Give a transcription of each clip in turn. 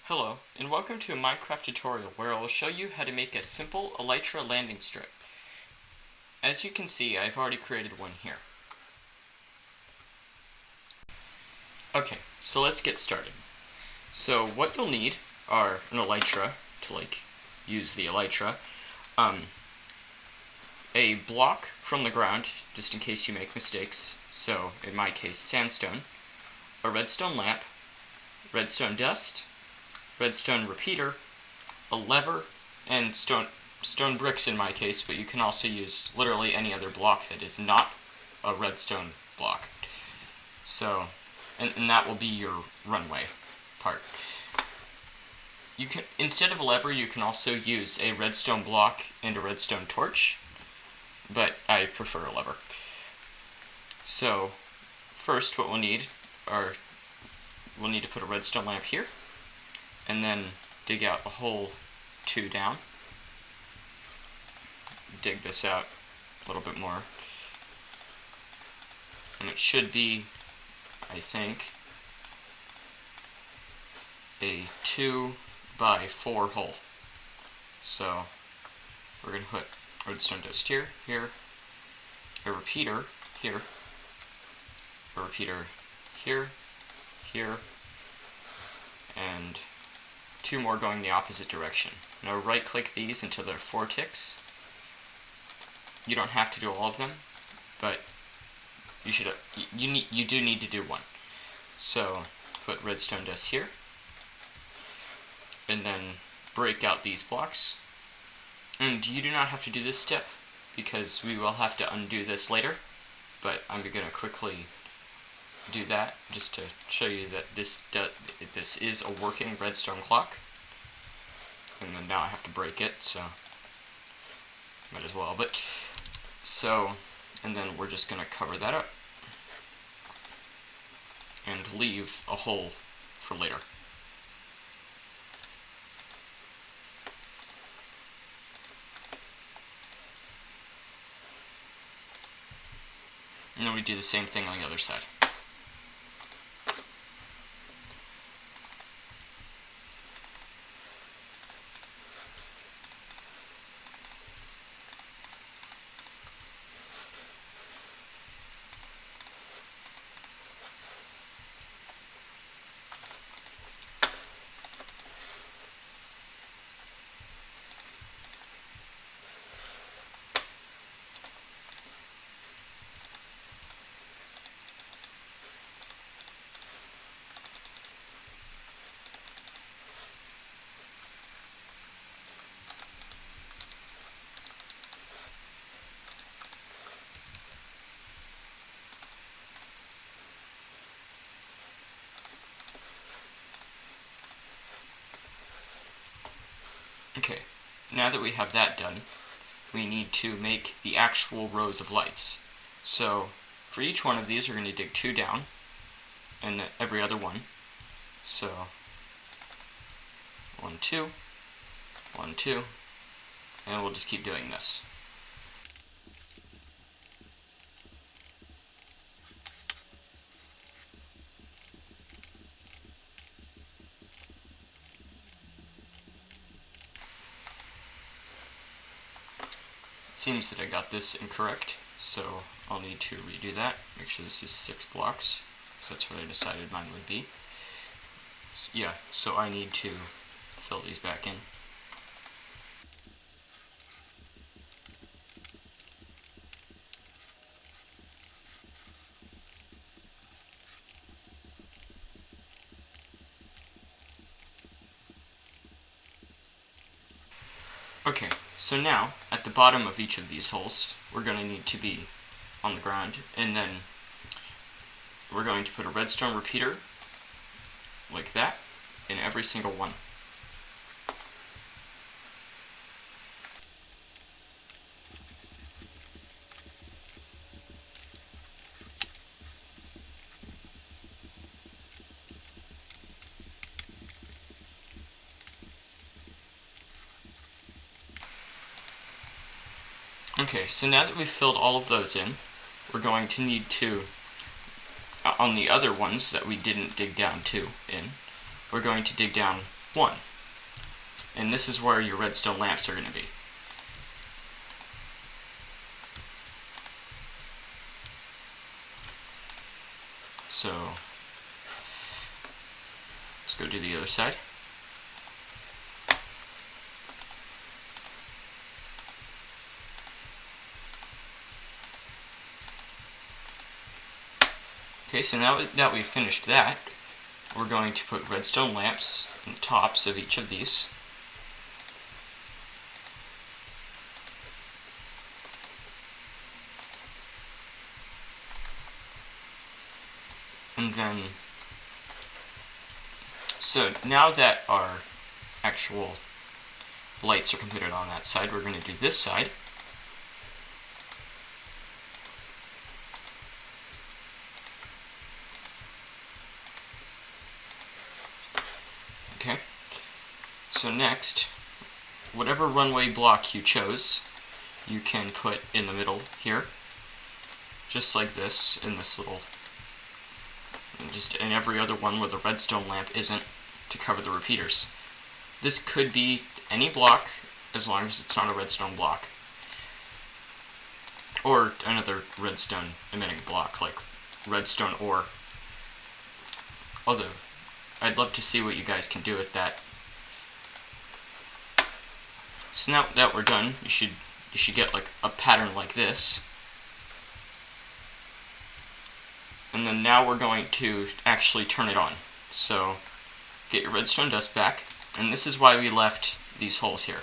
Hello, and welcome to a Minecraft tutorial where I will show you how to make a simple Elytra landing strip. As you can see, I've already created one here. Okay, so let's get started. So what you'll need are an Elytra to use the Elytra, a block from the ground just in case you make mistakes, so in my case sandstone, a redstone lamp, redstone dust, redstone repeater, a lever, and stone bricks in my case, but you can also use literally any other block that is not a redstone block. So, and that will be your runway part. You can, instead of a lever, you can also use a redstone block and a redstone torch, but I prefer a lever. So, first what we'll need to put a redstone lamp here, and then dig out a hole 2 down. Dig this out a little bit more. And it should be, I think, a 2 by 4 hole. So we're going to put redstone dust here, a repeater here, a repeater here, and 2 more going the opposite direction. Now right click these until they're 4 ticks. You don't have to do all of them, but you do need to do one. So put redstone dust here, and then break out these blocks. And you do not have to do this step because we will have to undo this later, but I'm going to quickly do that just to show you that this is a working redstone clock. And then now I have to break it, so might as well. But so, and then we're just going to cover that up and leave a hole for later. And then we do the same thing on the other side. Okay, now that we have that done, we need to make the actual rows of lights. So, for each one of these, we're going to dig 2 down, and every other one. So, 1, 2, 1, 2, and we'll just keep doing this. Seems that I got this incorrect, so I'll need to redo that. Make sure this is 6 blocks, because that's what I decided mine would be. Yeah, so I need to fill these back in. Okay, so now, at the bottom of each of these holes, we're going to need to be on the ground, and then we're going to put a redstone repeater, like that, in every single one. Okay, so now that we've filled all of those in, we're going to need to, on the other ones that we didn't dig down in, we're going to dig down 1. And this is where your redstone lamps are going to be. So, let's go do the other side. Okay, so now that we've finished that, we're going to put redstone lamps on the tops of each of these. And then, so now that our actual lights are completed on that side, we're going to do this side. Okay, so next, whatever runway block you chose, you can put in the middle here, just like this, in this little, just in every other one where the redstone lamp isn't, to cover the repeaters. This could be any block, as long as it's not a redstone block, or another redstone emitting block, like redstone ore. Although, I'd love to see what you guys can do with that. So now that we're done, you should get like a pattern like this. And then now we're going to actually turn it on. So get your redstone dust back, and this is why we left these holes here,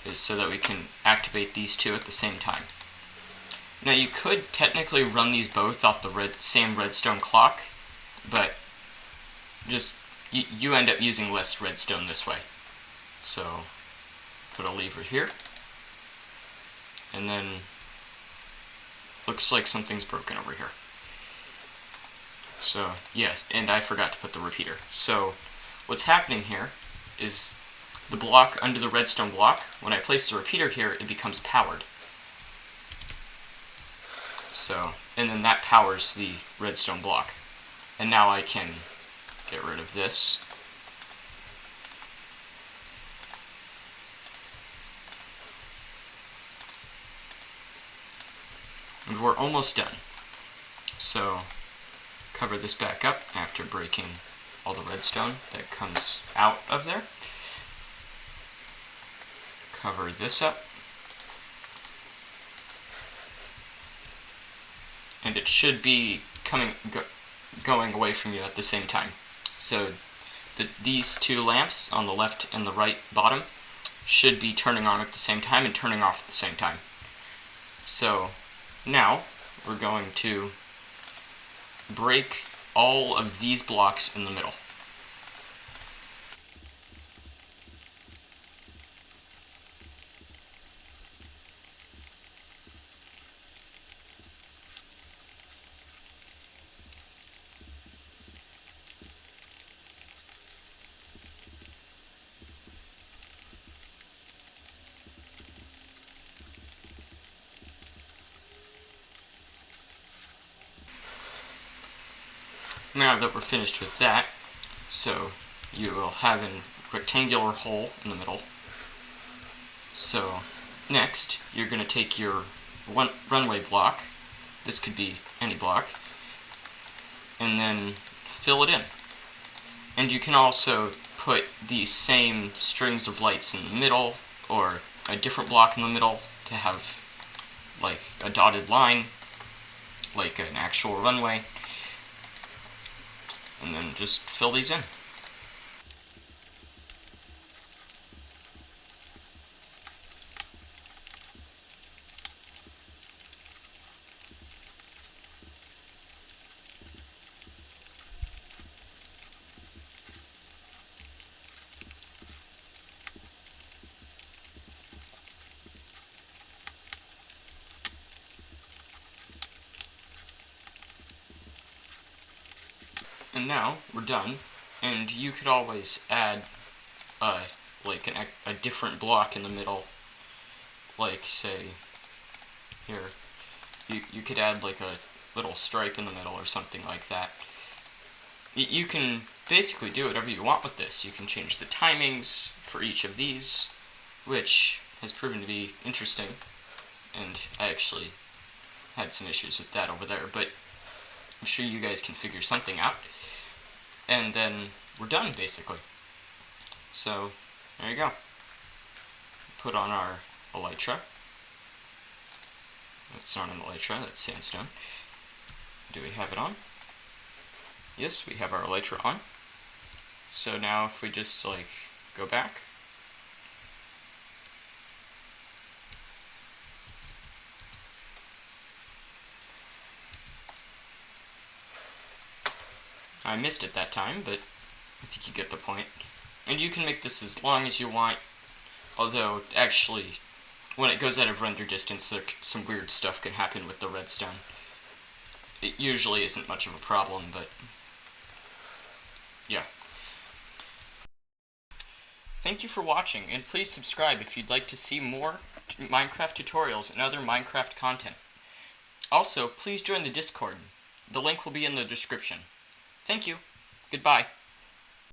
is so that we can activate these two at the same time. Now you could technically run these both off the same redstone clock, but just you end up using less redstone this way. So put a lever here, and then looks like something's broken over here. So yes, and I forgot to put the repeater. So what's happening here is the block under the redstone block, when I place the repeater here, it becomes powered. So, and then that powers the redstone block. And now I can get rid of this. And we're almost done. So, cover this back up after breaking all the redstone that comes out of there. Cover this up. And it should be going away from you at the same time. So these two lamps on the left and the right bottom should be turning on at the same time and turning off at the same time. So now we're going to break all of these blocks in the middle. Now that we're finished with that, so you will have a rectangular hole in the middle. So next, you're going to take your runway block, this could be any block, and then fill it in. And you can also put these same strings of lights in the middle, or a different block in the middle to have like a dotted line, like an actual runway. And then just fill these in. And now we're done, and you could always add like a different block in the middle, like say here. You could add like a little stripe in the middle or something like that. you can basically do whatever you want with this. You can change the timings for each of these, which has proven to be interesting, and I actually had some issues with that over there, but I'm sure you guys can figure something out, and then we're done, basically. So, there you go. Put on our Elytra. That's not an Elytra, that's sandstone. Do we have it on? Yes, we have our Elytra on. So now if we just, like, go back. I missed it that time, but I think you get the point. And you can make this as long as you want, although, actually, when it goes out of render distance, some weird stuff can happen with the redstone. It usually isn't much of a problem, but yeah. Thank you for watching, and please subscribe if you'd like to see more Minecraft tutorials and other Minecraft content. Also, please join the Discord. The link will be in the description. Thank you. Goodbye.